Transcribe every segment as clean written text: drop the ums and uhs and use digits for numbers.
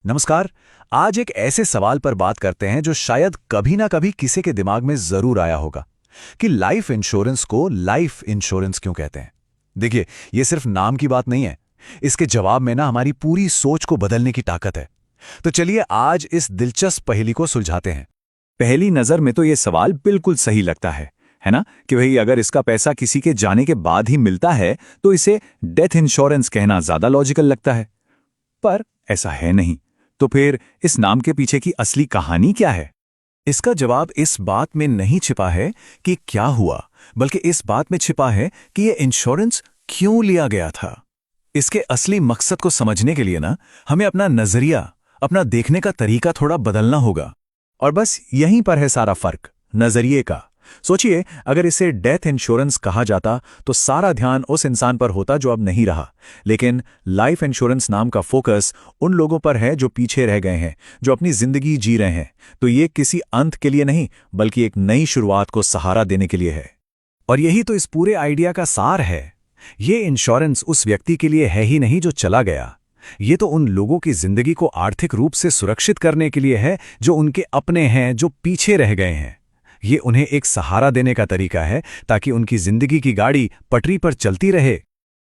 नमस्कार। आज एक ऐसे सवाल पर बात करते हैं जो शायद कभी ना कभी किसी के दिमाग में जरूर आया होगा कि लाइफ इंश्योरेंस को लाइफ इंश्योरेंस क्यों कहते हैं। देखिए, ये सिर्फ नाम की बात नहीं है। इसके जवाब में ना हमारी पूरी सोच को बदलने की ताकत है। तो चलिए आज इस दिलचस्प पहेली को सुलझाते हैं। पहली नजर में तो ये सवाल बिल्कुल सही लगता है ना, कि भाई अगर इसका पैसा किसी के जाने के बाद ही मिलता है तो इसे डेथ इंश्योरेंस कहना ज्यादा लॉजिकल लगता है। पर ऐसा है नहीं। तो फिर इस नाम के पीछे की असली कहानी क्या है? इसका जवाब इस बात में नहीं छिपा है कि क्या हुआ, बल्कि इस बात में छिपा है कि ये इंश्योरेंस क्यों लिया गया था। इसके असली मकसद को समझने के लिए ना हमें अपना नजरिया, अपना देखने का तरीका थोड़ा बदलना होगा। और बस यहीं पर है सारा फर्क, नजरिए का। सोचिए, अगर इसे डेथ इंश्योरेंस कहा जाता तो सारा ध्यान उस इंसान पर होता जो अब नहीं रहा। लेकिन लाइफ इंश्योरेंस नाम का फोकस उन लोगों पर है जो पीछे रह गए हैं, जो अपनी जिंदगी जी रहे हैं। तो ये किसी अंत के लिए नहीं, बल्कि एक नई शुरुआत को सहारा देने के लिए है। और यही तो इस पूरे आइडिया का सार है। ये इंश्योरेंस उस व्यक्ति के लिए है ही नहीं जो चला गया। ये तो उन लोगों की जिंदगी को आर्थिक रूप से सुरक्षित करने के लिए है जो उनके अपने हैं, जो पीछे रह गए हैं। ये उन्हें एक सहारा देने का तरीका है ताकि उनकी जिंदगी की गाड़ी पटरी पर चलती रहे।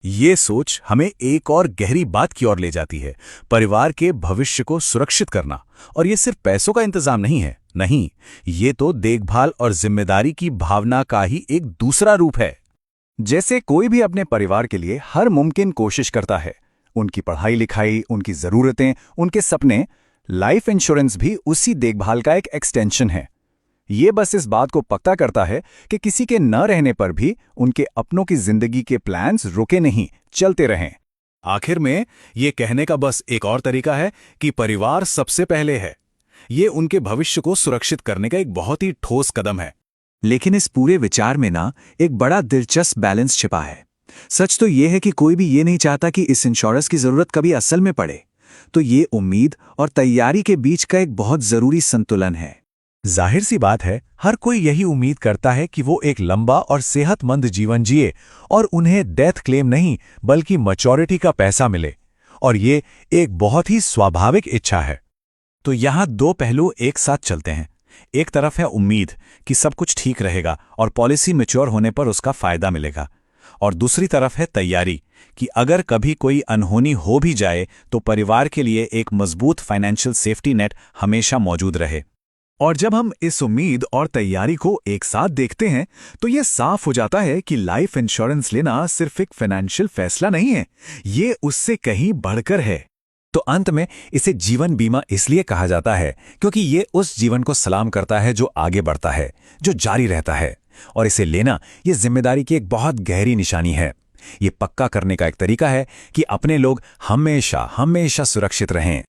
ये सोच हमें एक और गहरी बात की ओर ले जाती है, परिवार के भविष्य को सुरक्षित करना। और ये सिर्फ पैसों का इंतजाम नहीं है, नहीं, ये तो देखभाल और जिम्मेदारी की भावना का ही एक दूसरा रूप है। जैसे कोई भी अपने परिवार के लिए हर मुमकिन कोशिश करता है, उनकी पढ़ाई लिखाई, उनकी जरूरतें, उनके सपने, लाइफ इंश्योरेंस भी उसी देखभाल का एक एक्सटेंशन है। ये बस इस बात को पक्का करता है कि किसी के न रहने पर भी उनके अपनों की जिंदगी के प्लान्स रुके नहीं, चलते रहें। आखिर में ये कहने का बस एक और तरीका है कि परिवार सबसे पहले है। ये उनके भविष्य को सुरक्षित करने का एक बहुत ही ठोस कदम है। लेकिन इस पूरे विचार में ना एक बड़ा दिलचस्प बैलेंस छिपा है। सच तो ये है कि कोई भी ये नहीं चाहता कि इस इंश्योरेंस की जरूरत कभी असल में पड़े। तो ये उम्मीद और तैयारी के बीच का एक बहुत जरूरी संतुलन है। जाहिर सी बात है, हर कोई यही उम्मीद करता है कि वो एक लंबा और सेहतमंद जीवन जिए और उन्हें डेथ क्लेम नहीं बल्कि मैच्योरिटी का पैसा मिले। और ये एक बहुत ही स्वाभाविक इच्छा है। तो यहाँ दो पहलू एक साथ चलते हैं। एक तरफ है उम्मीद कि सब कुछ ठीक रहेगा और पॉलिसी मैच्योर होने पर उसका फायदा मिलेगा। और दूसरी तरफ है तैयारी कि अगर कभी कोई अनहोनी हो भी जाए तो परिवार के लिए एक मजबूत फाइनेंशियल सेफ्टी नेट हमेशा मौजूद रहे। और जब हम इस उम्मीद और तैयारी को एक साथ देखते हैं तो यह साफ हो जाता है कि लाइफ इंश्योरेंस लेना सिर्फ एक फाइनेंशियल फैसला नहीं है, ये उससे कहीं बढ़कर है। तो अंत में इसे जीवन बीमा इसलिए कहा जाता है क्योंकि ये उस जीवन को सलाम करता है जो आगे बढ़ता है, जो जारी रहता है। और इसे लेना ये जिम्मेदारी की एक बहुत गहरी निशानी है। ये पक्का करने का एक तरीका है कि अपने लोग हमेशा हमेशा सुरक्षित रहें।